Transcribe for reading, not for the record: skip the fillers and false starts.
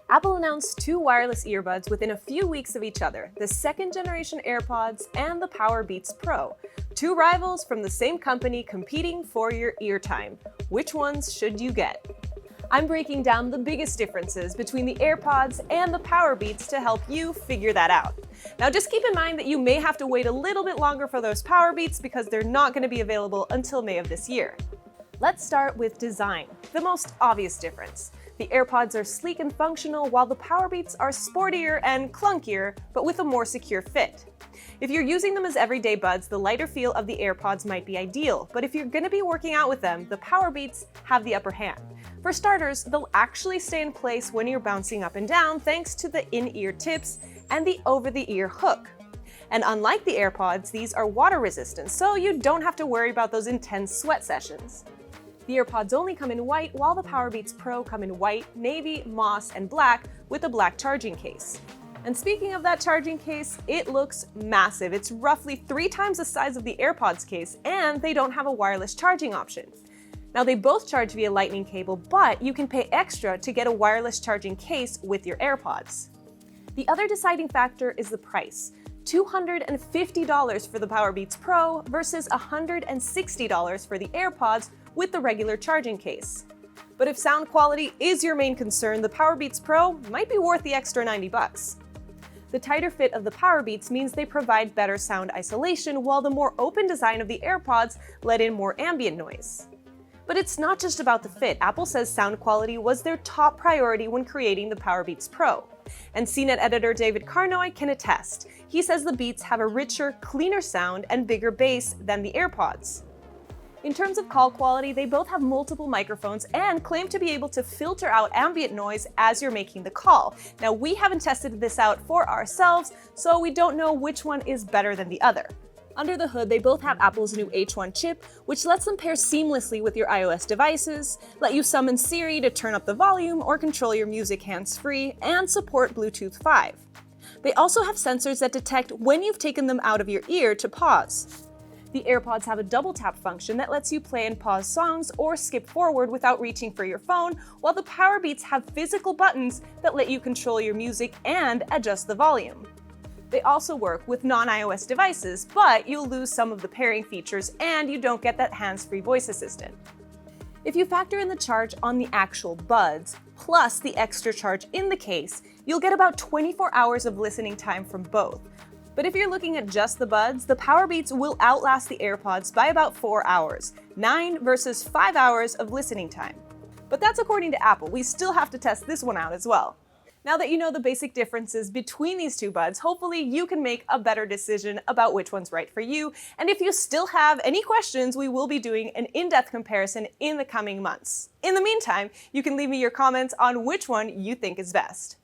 Apple announced two wireless earbuds within a few weeks of each other, the second-generation AirPods and the Powerbeats Pro. Two rivals from the same company competing for your ear time. Which ones should you get? I'm breaking down the biggest differences between the AirPods and the Powerbeats to help you figure that out. Now just keep in mind that you may have to wait a little bit longer for those Powerbeats because they're not going to be available until May of this year. Let's start with design, the most obvious difference. The AirPods are sleek and functional, while the Powerbeats are sportier and clunkier, but with a more secure fit. If you're using them as everyday buds, the lighter feel of the AirPods might be ideal, but if you're going to be working out with them, the Powerbeats have the upper hand. For starters, they'll actually stay in place when you're bouncing up and down thanks to the in-ear tips and the over-the-ear hook. And unlike the AirPods, these are water resistant, so you don't have to worry about those intense sweat sessions. The AirPods only come in white, while the Powerbeats Pro come in white, navy, moss, and black with a black charging case. And speaking of that charging case, it looks massive. It's roughly 3 times the size of the AirPods case, and they don't have a wireless charging option. Now they both charge via lightning cable, but you can pay extra to get a wireless charging case with your AirPods. The other deciding factor is the price. $250 for the Powerbeats Pro versus $160 for the AirPods with the regular charging case. But if sound quality is your main concern, the Powerbeats Pro might be worth the extra $90. The tighter fit of the Powerbeats means they provide better sound isolation, while the more open design of the AirPods let in more ambient noise. But it's not just about the fit. Apple says sound quality was their top priority when creating the Powerbeats Pro. And CNET editor David Carnoy can attest. He says the Beats have a richer, cleaner sound and bigger bass than the AirPods. In terms of call quality, they both have multiple microphones and claim to be able to filter out ambient noise as you're making the call. Now, we haven't tested this out for ourselves, so we don't know which one is better than the other. Under the hood, they both have Apple's new H1 chip, which lets them pair seamlessly with your iOS devices, let you summon Siri to turn up the volume or control your music hands-free, and support Bluetooth 5. They also have sensors that detect when you've taken them out of your ear to pause. The AirPods have a double tap function that lets you play and pause songs or skip forward without reaching for your phone, while the Powerbeats have physical buttons that let you control your music and adjust the volume. They also work with non-iOS devices, but you'll lose some of the pairing features and you don't get that hands-free voice assistant. If you factor in the charge on the actual buds, plus the extra charge in the case, you'll get about 24 hours of listening time from both. But if you're looking at just the buds, the Powerbeats will outlast the AirPods by about 4 hours, 9 versus 5 hours of listening time. But that's according to Apple. We still have to test this one out as well. Now that you know the basic differences between these two buds, hopefully you can make a better decision about which one's right for you. And if you still have any questions, we will be doing an in-depth comparison in the coming months. In the meantime, you can leave me your comments on which one you think is best.